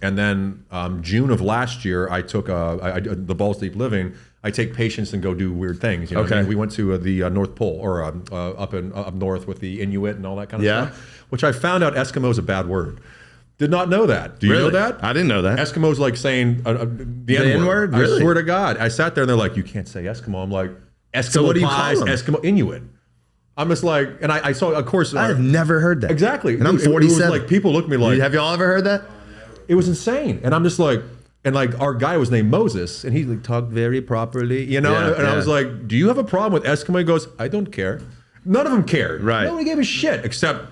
And then June of last year, I took the Balls Deep Living. I take patients and go do weird things. You know what I mean? We went to the North Pole, or up north with the Inuit and all that kind of stuff, which I found out Eskimo is a bad word. Did not know that. Do you know that? I didn't know that. Eskimo's like saying the N-word. Really? I swear to God. I sat there and they're like, you can't say Eskimo. I'm like, Eskimo so what do you pies, call them? Eskimo Inuit. I'm just like, and I saw, of course. I've never heard that. Exactly. And I'm 47. It was like, people look at me like. Have y'all ever heard that? It was insane. And I'm just like, and like our guy was named Moses, and he like talked very properly, you know? I was like, do you have a problem with Eskimo? He goes, I don't care. None of them cared. Right. Nobody gave a shit except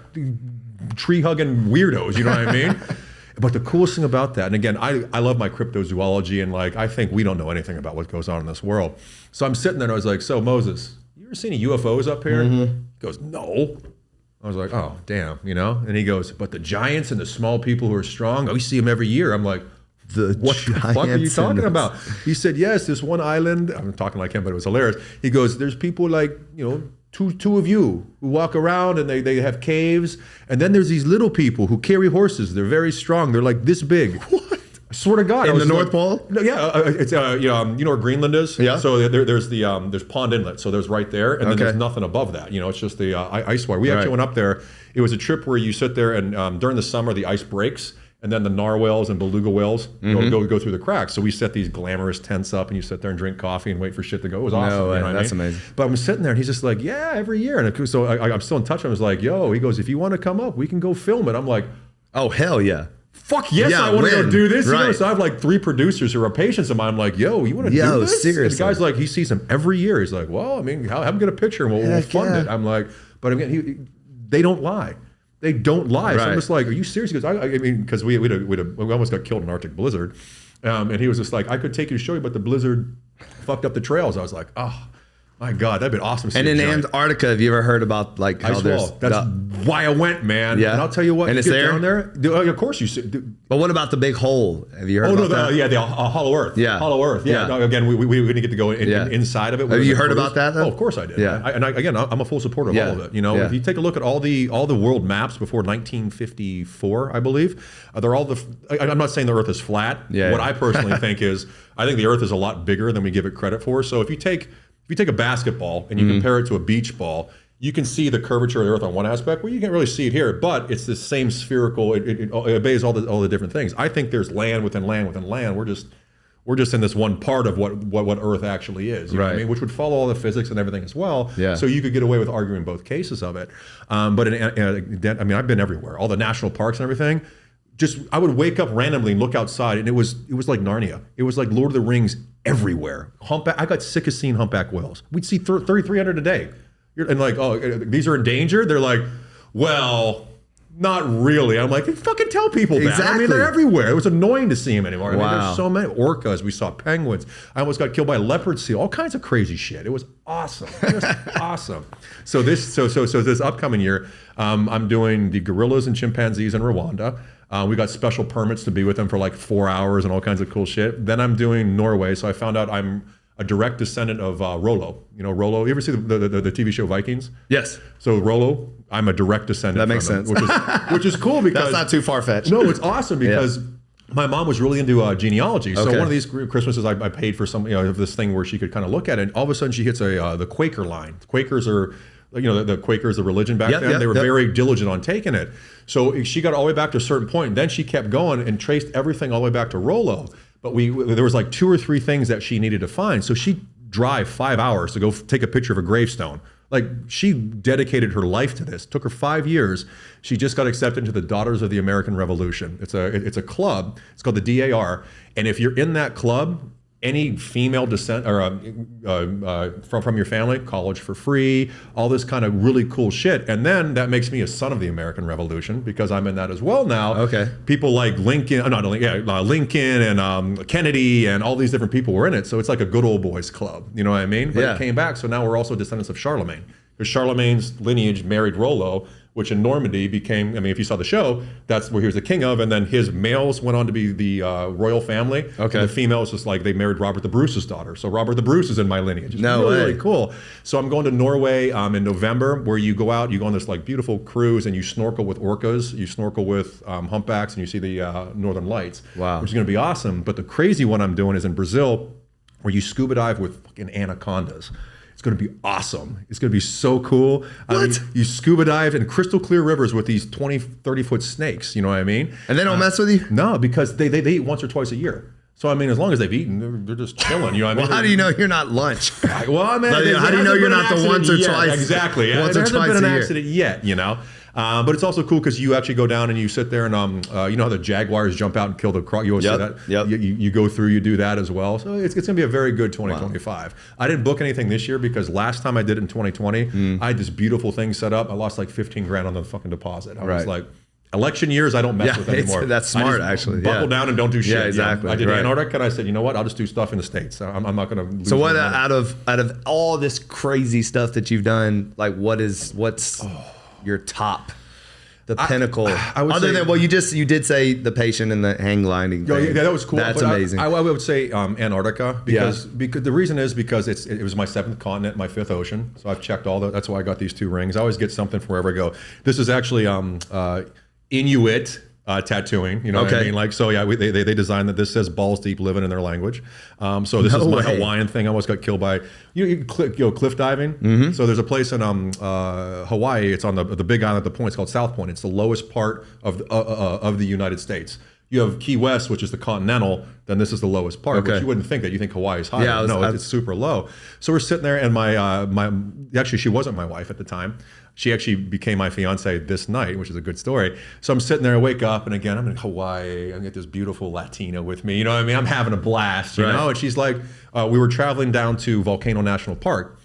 tree-hugging weirdos, you know what I mean? But the coolest thing about that, and again, I love my cryptozoology, and like, I think we don't know anything about what goes on in this world. So I'm sitting there and I was like, so Moses, you ever seen any UFOs up here? He goes, no. I was like, oh, damn, you know? And he goes, but the giants and the small people who are strong, we see them every year. I'm like, what the fuck are you talking about? He said, yes, this one island, I'm talking like him, but it was hilarious. He goes, there's people like, you know, two of you who walk around and they have caves. And then there's these little people who carry horses. They're very strong. They're like this big. What? I swear to God. In the North Pole? No, yeah, it's you know where Greenland is? Yeah. So there's Pond Inlet. So there's right there, and then there's nothing above that. You know, it's just the ice water. We actually went up there. It was a trip where you sit there, and during the summer the ice breaks, and then the narwhals and beluga whales go through the cracks. So we set these glamorous tents up, and you sit there and drink coffee and wait for shit to go. It was awesome. No way. You know what That's I mean? amazing. But I'm sitting there, and he's just like, yeah, every year. And so I'm still in touch. I was like, yo, he goes, if you want to come up, we can go film it. I'm like, oh hell yeah. Fuck yes, Yeah, I want to go do this. Right. You know, so I have like 3 producers who are patients of mine. I'm like, yo, you want to do this? Seriously. And the guy's like, he sees them every year. He's like, well, I mean, have him get a picture and we'll fund it. I'm like, but again, they don't lie. They don't lie. Right. So I'm just like, are you serious? He goes, I mean, because we almost got killed in an Arctic blizzard. And he was just like, I could take you to show you, but the blizzard fucked up the trails. I was like, oh, my God, that'd been awesome. And in Antarctica, have you ever heard about like how ice wall? That's why I went, man. Yeah. And I'll tell you what, and you it's get there? down there, of course you see. But what about the big hole? Have you heard about that? Yeah, the Hollow Earth. Yeah. Hollow Earth. Yeah. Yeah. No, again, we didn't get to go inside of it. Have you heard about that, though? Oh, of course I did. Yeah. Again, I'm a full supporter of all of it. You know, if you take a look at all the world maps before 1954, I believe, they're all I'm not saying the Earth is flat. Yeah. What I personally think is, I think the Earth is a lot bigger than we give it credit for. So if you take a basketball and you compare it to a beach ball, you can see the curvature of the Earth on one aspect. Well, you can't really see it here, but it's the same spherical. It obeys all the different things. I think there's land within land within land. We're just in this one part of what Earth actually is. You know what I mean? Which would follow all the physics and everything as well. Yeah. So you could get away with arguing both cases of it. But I mean, I've been everywhere, all the national parks and everything. I would wake up randomly and look outside, and it was like Narnia. It was like Lord of the Rings everywhere. I got sick of seeing humpback whales. We'd see 3,300 a day. And like, oh, these are endangered? They're like, well, not really. I'm like, fucking tell people that. Exactly. I mean, they're everywhere. It was annoying to see them anymore. I mean, Wow. there's so many orcas. We saw penguins. I almost got killed by a leopard seal. All kinds of crazy shit. It was awesome. Just awesome. So this upcoming year, I'm doing the gorillas and chimpanzees in Rwanda. We got special permits to be with them for like 4 hours and all kinds of cool shit. Then I'm doing Norway. So I found out I'm a direct descendant of Rollo. You know Rollo? You ever see the TV show Vikings? Yes. So Rollo, I'm a direct descendant. That makes from sense. him, which is cool because that's not too far fetched. No, it's awesome because my mom was really into genealogy. So one of these Christmases, I paid for some this thing where she could kind of look at it. And all of a sudden, she hits the Quaker line. Quakers are. The Quakers, the religion back then, they were very diligent on taking it. So she got all the way back to a certain point, and then she kept going and traced everything all the way back to Rollo. But there was like 2 or 3 things that she needed to find. So she'd drive 5 hours to go take a picture of a gravestone. Like, she dedicated her life to this. It took her 5 years. She just got accepted into the Daughters of the American Revolution. It's a club. It's called the DAR. And if you're in that club, any female descent or from your family, college for free, all this kind of really cool shit. And then that makes me a son of the American Revolution because I'm in that as well now. Okay. People like Lincoln and Kennedy and all these different people were in it. So it's like a good old boys club. You know what I mean? But it came back. So now we're also descendants of Charlemagne. Because Charlemagne's lineage married Rollo, which in Normandy became, I mean, if you saw the show, that's where he was the king of, and then his males went on to be the royal family. Okay. And the females, just like they married Robert the Bruce's daughter. So Robert the Bruce is in my lineage. It's No really, way. really cool. So I'm going to Norway in November, where you go out, you go on this like beautiful cruise, and you snorkel with orcas, you snorkel with humpbacks, and you see the Northern Lights. Wow. Which is going to be awesome. But the crazy one I'm doing is in Brazil, where you scuba dive with fucking anacondas. It's going to be awesome. It's going to be so cool. What? I mean, you scuba dive in crystal clear rivers with these 20, 30-foot snakes. You know what I mean? And they don't mess with you? No, because they eat once or twice a year. So, I mean, as long as they've eaten, they're just chilling. You know what I mean? Well, how do you know you're not lunch? Well, I mean, How do you know you're not the once or twice? Exactly. Once there or hasn't twice been an a year. accident yet, you know? But it's also cool because you actually go down and you sit there and you know how the jaguars jump out and kill the croc. You always see that. Yep. You go through, you do that as well. So it's going to be a very good 2025. Wow. I didn't book anything this year because last time I did it in 2020, I had this beautiful thing set up. I lost like 15 grand on the fucking deposit. I was like, election years I don't mess with anymore. That's smart, actually. Buckle down and don't do shit. Yeah, exactly. I did Antarctica and I said, you know what? I'll just do stuff in the States. I'm not going to lose. So what out of all this crazy stuff that you've done, like what's your top? The pinnacle. I would other say, than, well, you did say the patient and the hang gliding thing. Yeah, that was cool. That's amazing. I would say Antarctica because the reason is because it was my 7th continent, my 5th ocean. So I've checked all that's why I got these 2 rings. I always get something from wherever I go. This is actually Inuit tattooing, you know what I mean? Like, so yeah, they designed that. This says balls deep living in their language. So this is my Hawaiian thing. I almost got killed by cliff diving. So there's a place in Hawaii. It's on the big island at the point. It's called South Point. It's the lowest part of the United States. You have Key West, which is the continental. Then this is the lowest part. Which you wouldn't think that. You think Hawaii is higher. Yeah, it's super low. So we're sitting there, and my actually she wasn't my wife at the time. She actually became my fiance this night, which is a good story. So I'm sitting there, I wake up, and again, I'm in Hawaii. I get this beautiful Latina with me. You know what I mean? I'm having a blast, you know? And she's like, we were traveling down to Volcano National Park.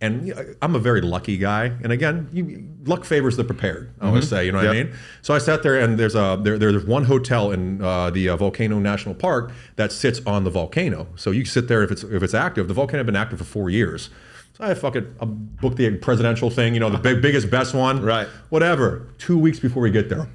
And I'm a very lucky guy. And again, luck favors the prepared, I always say, you know what I mean? So I sat there, and there's one hotel in the Volcano National Park that sits on the volcano. So you sit there if it's active. The volcano had been active for 4 years. So I booked the presidential thing, you know, the biggest, best one. Right. Whatever. 2 weeks before we get there.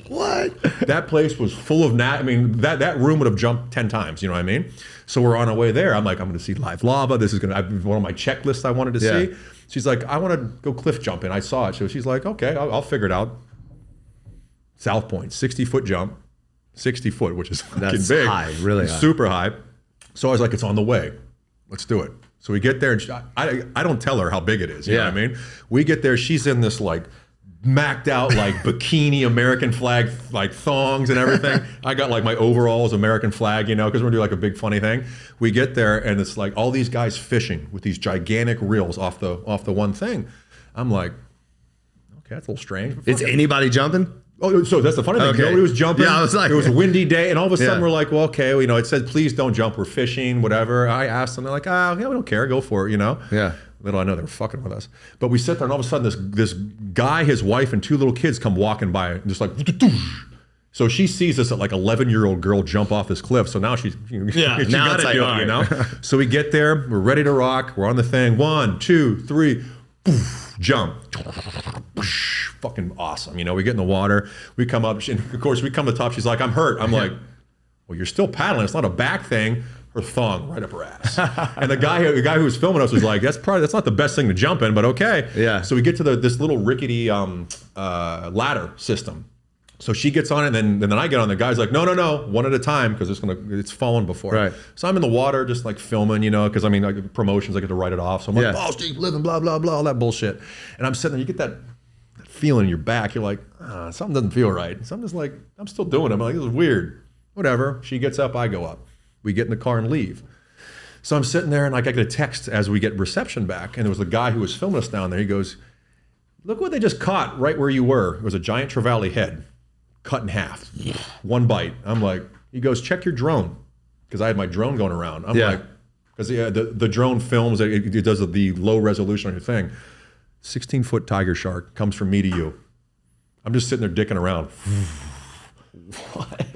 What? That place was full of I mean, that room would have jumped 10 times, you know what I mean? So we're on our way there. I'm like, I'm going to see live lava. This is going to be one of my checklists I wanted to see. She's like, I want to go cliff jumping. I saw it. So she's like, okay, I'll figure it out. South Point, 60-foot jump. 60 foot, which is fucking big. High, really high. Super high. So I was like, it's on the way. Let's do it. So we get there, and I don't tell her how big it is. You know what I mean? We get there, she's in this like macked out like bikini American flag like thongs and everything. I got like my overalls American flag, you know, because we're gonna do like a big funny thing. We get there, and it's like all these guys fishing with these gigantic reels off the one thing. I'm like, okay, that's a little strange. Is anybody jumping? Oh, so that's the funny thing. Okay. Nobody was jumping. Yeah, I was like, it was a windy day, and all of a sudden we're like, well, okay, well, you know, it said please don't jump. We're fishing, whatever. I asked them, they're like, yeah, we don't care, go for it, you know. Yeah. Little I know they're fucking with us. But we sit there, and all of a sudden this guy, his wife, and 2 little kids come walking by, and just like. So she sees this at like 11-year-old girl jump off this cliff. So now she now gotta it's like, do it, you know. So we get there, we're ready to rock. We're on the thing. 1, 2, 3, poof, jump. Fucking awesome. You know, we get in the water, we come up, and of course we come to the top. She's like, I'm hurt. I'm like, well, you're still paddling. It's not a back thing. Her thong right up her ass. And the guy who was filming us was like, that's not the best thing to jump in, but okay. Yeah. So we get to this little rickety ladder system. So she gets on it, and then I get on. The guy's like, no, one at a time, because it's fallen before. Right. So I'm in the water, just like filming, you know, because I mean, like promotions, I get to write it off. So I'm like, balls deep living, blah blah blah, all that bullshit. And I'm sitting there, you get that feeling in your back. You're like, something doesn't feel right. So I'm just like, I'm still doing it. I'm like, this is weird. Whatever. She gets up, I go up. We get in the car and leave. So I'm sitting there, and like I get a text as we get reception back, and there was the guy who was filming us down there. He goes, look what they just caught right where you were. It was a giant trevally head. Cut in half, one bite. I'm like, he goes, check your drone, because I had my drone going around. I'm like, because the drone films, it does the low resolution on your thing. 16-foot tiger shark comes from me to you. I'm just sitting there dicking around. What?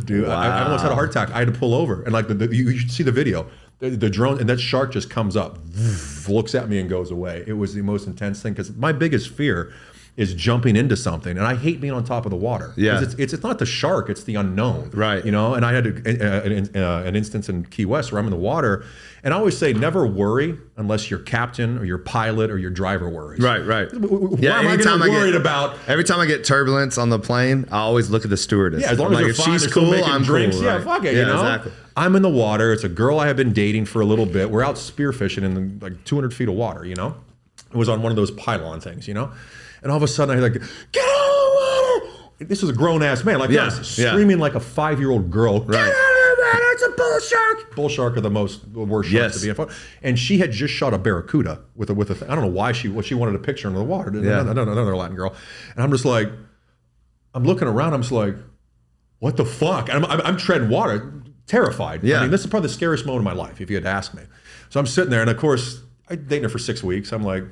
Dude, I almost had a heart attack. I had to pull over, and like you should see the video. the drone, and that shark just comes up, looks at me and goes away. It was the most intense thing, because my biggest fear is jumping into something, and I hate being on top of the water. Yeah, it's not the shark, it's the unknown. Right. You know, and I had an instance in Key West where I'm in the water, and I always say never worry unless your captain or your pilot or your driver worries. Right. What am I gonna worried about? Every time I get turbulence on the plane, I always look at the stewardess. Yeah, as long as if fine, she's cool, I'm drinks. cool. Yeah, right? fuck it. Yeah, You know, exactly. I'm in the water. It's a girl I have been dating for a little bit. We're out spearfishing in like 200 feet of water. You know, it was on one of those pylon things. You know. And all of a sudden, I hear like, get out of the water! This was a grown-ass man, like us, screaming like a 5-year-old girl, get out of the water, it's a bull shark! Bull shark are the worst sharks to be in front. And she had just shot a barracuda with a I don't know why she wanted a picture in the water. Another Latin girl. And I'm just like, I'm looking around, I'm just like, what the fuck? And I'm treading water, terrified. Yeah. I mean, this is probably the scariest moment of my life, if you had asked me. So I'm sitting there, and of course, I'd dated her for 6 weeks. I'm like,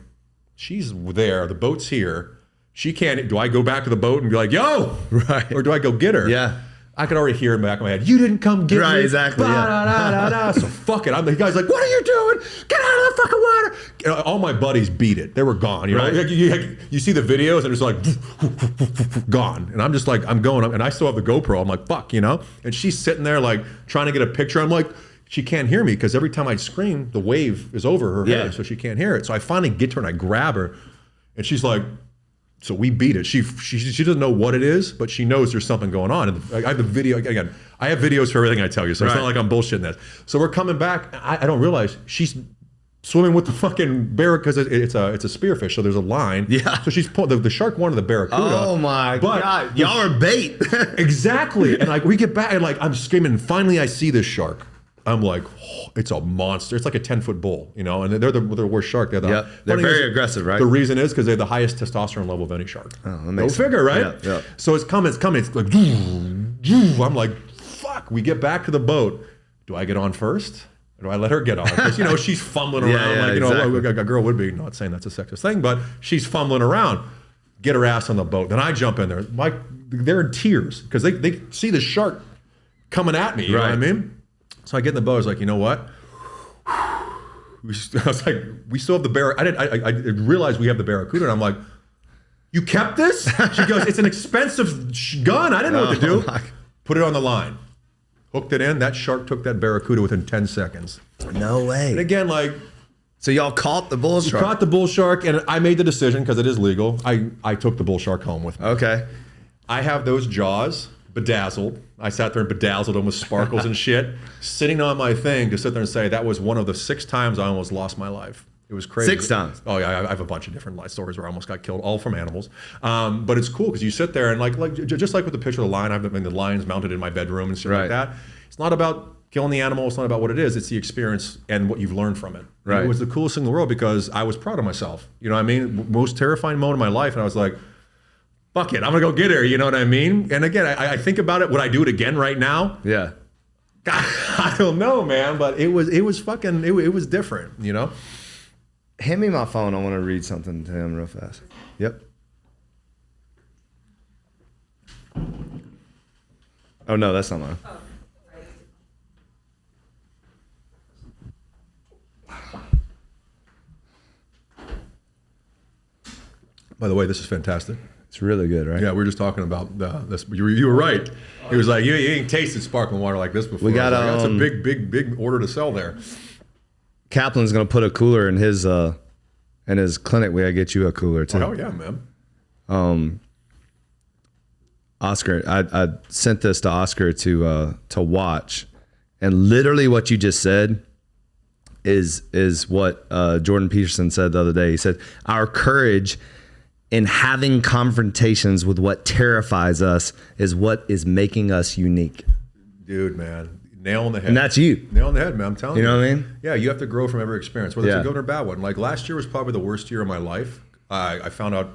she's there, the boat's here. She can't, do I go back to the boat and be like, yo? Right. Or do I go get her? Yeah. I could already hear in the back of my head, you didn't come get me. Right, exactly. So fuck it. The guy's like, what are you doing? Get out of the fucking water. You know, all my buddies beat it. They were gone. You know, Right. you see the videos and it's like, gone. And I'm just like, I'm going, and I still have the GoPro. I'm like, fuck, you know? And she's sitting there like trying to get a picture. I'm like, she can't hear me, because every time I scream, the wave is over her head, so she can't hear it. So I finally get to her and I grab her, and she's like, so we beat it. She doesn't know what it is, but she knows there's something going on. And I have the video, again, I have videos for everything I tell you, so it's not like I'm bullshitting this. So we're coming back, I don't realize she's swimming with the fucking barracuda, because it's a spearfish, so there's a line. Yeah. So she's pulling, the shark wanted the barracuda. Oh my God, y'all are bait. Exactly. And like we get back, and like I'm screaming, and finally I see this shark. I'm like, oh, it's a monster. It's like a 10-foot bull, you know, and they're the worst shark. They're very aggressive, right? The reason is because they have the highest testosterone level of any shark. Oh, that Go makes figure, right? Yeah. So it's coming. It's like, I'm like, fuck. We get back to the boat. Do I get on first? Or do I let her get on? Because, you know, she's fumbling around. Like, you know, a girl would be, not saying that's a sexist thing, but she's fumbling around. Get her ass on the boat. Then I jump in there. They're in tears because they see the shark coming at me. You know what I mean? So I get in the boat. I was like, you know what? I was like, we still have the barracuda. I realized we have the barracuda, and I'm like, you kept this? She goes, it's an expensive gun. I didn't know what to do. Put it on the line. Hooked it in. That shark took that barracuda within 10 seconds. No way. And again, like, so y'all caught the bull shark? Caught the bull shark, and I made the decision, because it is legal. I took the bull shark home with me. Okay. I have those jaws bedazzled. I sat there and bedazzled them with sparkles and shit, sitting on my thing to sit there and say that was one of the 6 times I almost lost my life. It was crazy. 6 times? Oh yeah, I have a bunch of different life stories where I almost got killed, all from animals. But it's cool because you sit there and like just like with the picture of the lion, I've been the lion's mounted in my bedroom and shit like that. It's not about killing the animal. It's not about what it is. It's the experience and what you've learned from it. Right. It was the coolest thing in the world because I was proud of myself. You know what I mean? Most terrifying moment of my life, and I was like, fuck it, I'm gonna go get her. You know what I mean? And again, I think about it. Would I do it again right now? Yeah. I don't know, man. But it was different. You know. Hand me my phone. I want to read something to him real fast. Yep. Oh no, that's not mine. By the way, this is fantastic. It's really good, right? Yeah, we were just talking about this. You were right. He was like, you ain't tasted sparkling water like this before. We got that's a big order to sell there. Kaplan's gonna put a cooler in his clinic. We gotta get you a cooler too. Oh yeah, man. Oscar, I sent this to Oscar to watch, and literally what you just said is what Jordan Peterson said the other day. He said, our courage in having confrontations with what terrifies us is what is making us unique. Dude, man, nail on the head. And that's you. Nail on the head, man. I'm telling you. You know what I mean? Yeah, you have to grow from every experience, whether it's a good or bad one. Like last year was probably the worst year of my life. I found out,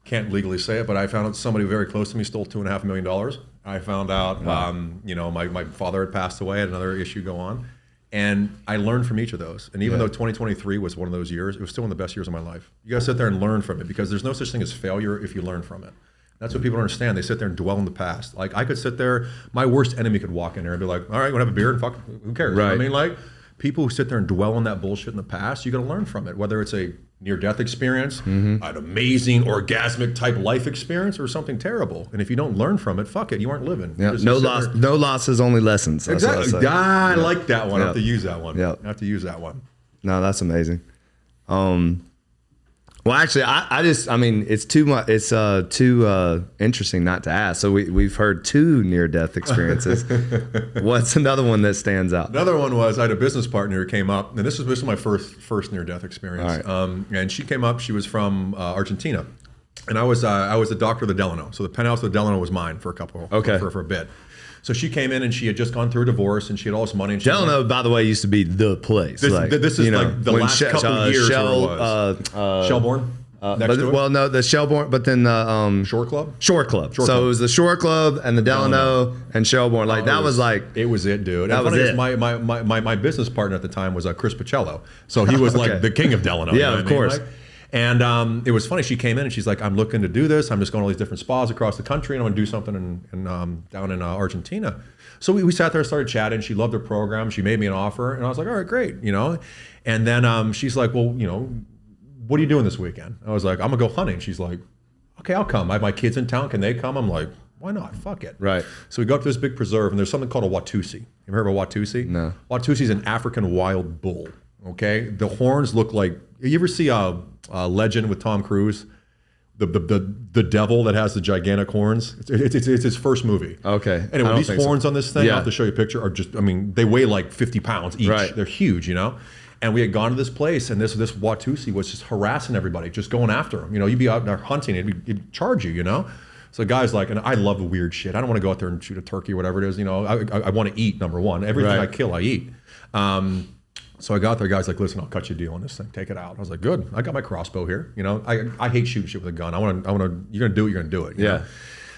can't legally say it, but I found out somebody very close to me stole $2.5 million. I found out, my father had passed away, had another issue go on. And I learned from each of those. And even though 2023 was one of those years, it was still one of the best years of my life. You gotta sit there and learn from it because there's no such thing as failure if you learn from it. That's what people don't understand. They sit there and dwell in the past. Like I could sit there, my worst enemy could walk in there and be like, all right, wanna have a beer and fuck, who cares? Right. You know what I mean? Like, people who sit there and dwell on that bullshit in the past, you got to learn from it, whether it's a near-death experience, an amazing orgasmic type life experience, or something terrible. And if you don't learn from it, fuck it, you aren't living. Yeah. No losses, only lessons. That's exactly. I like that one. Yep. I have to use that one. Yep. I have to use that one. No, that's amazing. Well, actually, I mean, it's too much. It's too interesting not to ask. So we've heard 2 near-death experiences. What's another one that stands out? Another one was I had a business partner who came up, and this was my first near-death experience. All right. And she came up. She was from Argentina, and I was the doctor of the Delano. So the penthouse of the Delano was mine for a bit. So she came in and she had just gone through a divorce and she had all this money. And Delano, by the way, used to be the place. This is like the last couple of years where it was. Shelbourne? No, the Shelbourne, but then the Shore Club? Shore Club. So it was the Shore Club and the Delano and Shelbourne. Like that was like it was it, dude. That was it. My business partner at the time was Chris Pacello. So he was like the king of Delano. Yeah, of course. And it was funny. She came in and she's like, "I'm looking to do this. I'm just going to all these different spas across the country, and I'm going to do something down in Argentina." So we sat there and started chatting. She loved her program. She made me an offer, and I was like, "All right, great," And then she's like, "Well, what are you doing this weekend?" I was like, "I'm gonna go hunting." She's like, "Okay, I'll come. I have my kids in town. Can they come?" I'm like, "Why not? Fuck it." Right. So we go up to this big preserve, and there's something called a Watusi. You ever heard of a Watusi? No. Watusi is an African wild bull. Okay, the horns look like. You ever see a Legend with Tom Cruise? The devil that has the gigantic horns. It's his first movie. Okay. Anyway, these horns on this thing, Yeah. I'll have to show you a picture, are just, they weigh like 50 pounds each. Right. They're huge, And we had gone to this place, and this Watusi was just harassing everybody, just going after them. You'd be out there hunting, it'd charge you, So the guy's like, and I love the weird shit. I don't want to go out there and shoot a turkey or whatever it is. I want to eat, number one. Everything I kill, I eat. So I got there, guy's like, "Listen, I'll cut you a deal on this thing. Take it out." I was like, "Good. I got my crossbow here. I hate shooting shit with a gun. I want to. You're gonna do it. You're gonna do it." Yeah.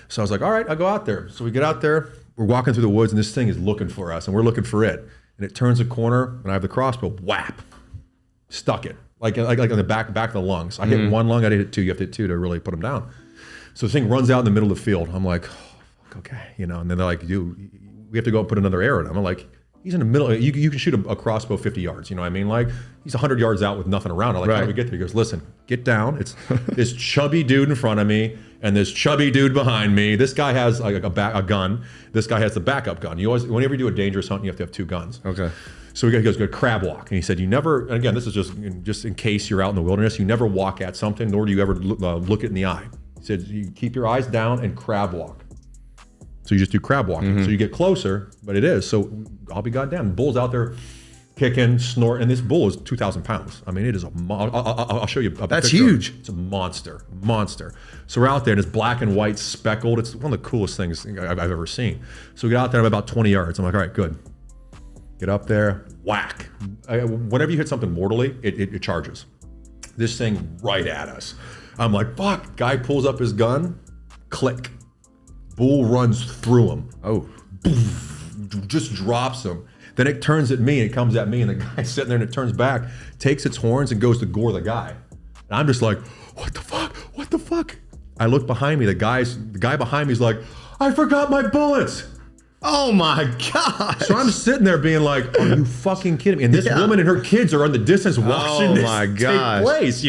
So I was like, "All right, I'll go out there." So we get out there. We're walking through the woods, and this thing is looking for us, and we're looking for it. And it turns a corner, and I have the crossbow. Whap! Stuck it like on the back of the lungs. I hit one lung. I hit 2. You have to hit 2 to really put them down. So the thing runs out in the middle of the field. I'm like, "Oh, fuck, okay," And then they're like, "Dude, we have to go and put another arrow in him." I'm like, "He's in the middle. You can shoot a crossbow 50 yards. You know what I mean? Like, he's 100 yards out with nothing around." I'm like, "How do we get there?" He goes, "Listen, get down. It's this chubby dude in front of me and this chubby dude behind me. This guy has like a gun. This guy has the backup gun. You always, whenever you do a dangerous hunt, you have to have 2 guns." Okay. So he goes, "Go crab walk." And he said, "You never," and again, this is just in case you're out in the wilderness, you never walk at something, nor do you ever look it in the eye. He said, "You keep your eyes down and crab walk." So you just do crab walking. So you get closer, but it is. So I'll be goddamn. The bull's out there kicking, snorting, and this bull is 2,000 pounds. I mean, it is I'll show you a That's picture. huge. It's a monster. So we're out there, and it's black and white speckled. It's one of the coolest things I've ever seen. So we get out there about 20 yards. I'm like, "All right, good." Get up there, whack. Whenever you hit something mortally, it charges. This thing right at us. I'm like, "Fuck." Guy pulls up his gun, click. Bull runs through him. Oh. Just drops him. Then it turns at me and it comes at me, and the guy's sitting there and it turns back, takes its horns and goes to gore the guy. And I'm just like, "What the fuck? What the fuck?" I look behind me. The guy behind me is like, "I forgot my bullets." Oh my God. So I'm sitting there being like, "Are you fucking kidding me?" And this woman and her kids are in the distance watching this take place,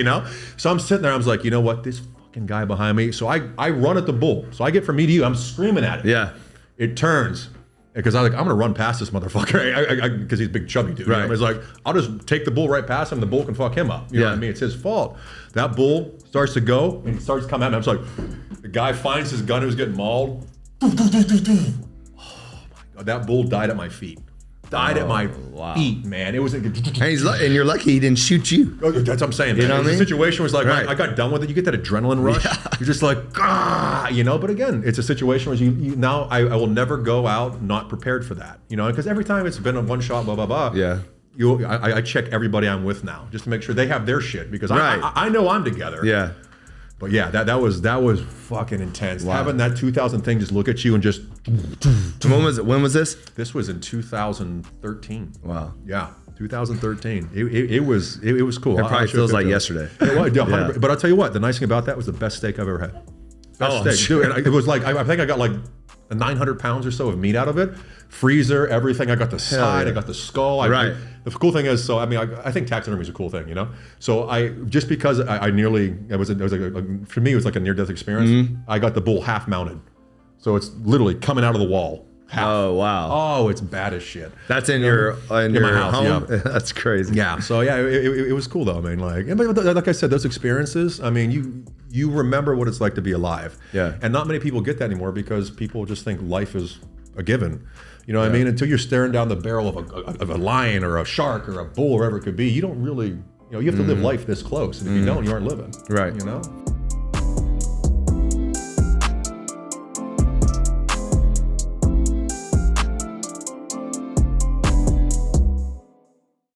So I'm sitting there, I was like, "You know what? This fucking guy behind me." So I run at the bull. So I get from me to you, I'm screaming at it. Yeah. It turns. Because I'm gonna run past this motherfucker because he's a big chubby dude. Right. It's like, I'll just take the bull right past him. The bull can fuck him up. You know what I mean? It's his fault. That bull starts to go and starts to come at me. I'm just like, the guy finds his gun who's getting mauled. Oh my God, that bull died at my feet. At my feet, man. It was and you're lucky he didn't shoot you. That's what I'm saying. You know what I mean? The situation was like, I got done with it. You get that adrenaline rush. Yeah. You're just like, But again, it's a situation where you now I will never go out not prepared for that. Because every time it's been a one shot, blah blah blah. Yeah. I check everybody I'm with now just to make sure they have their shit because I know I'm together. Yeah. But yeah, that was fucking intense. Wow. Having that 2000 thing just look at you and just. When was it? When was this? This was in 2013. Wow. Yeah, 2013. It was cool. It probably feels like yesterday. It was, yeah. But I'll tell you what, the nice thing about that was the best steak I've ever had. Best steak. Dude, and it was like I think I got like 900 pounds or so of meat out of it. Freezer, everything. I got the side, I got the skull. Right. The cool thing is, so I mean, I think taxidermy is a cool thing, you know. So just because for me it was like a near-death experience. I got the bull half mounted, so it's literally coming out of the wall. Half. Oh wow! Oh, it's bad as shit. That's in your my house, home. yeah. That's crazy. Yeah. So yeah, it was cool though. I mean, like I said, those experiences. I mean, you remember what it's like to be alive. Yeah. And not many people get that anymore because people just think life is a given. You know what I mean? Until you're staring down the barrel of a lion or a shark or a bull, or whatever it could be, you don't really. You have to live life this close, and if you don't, you aren't living. Right. You know.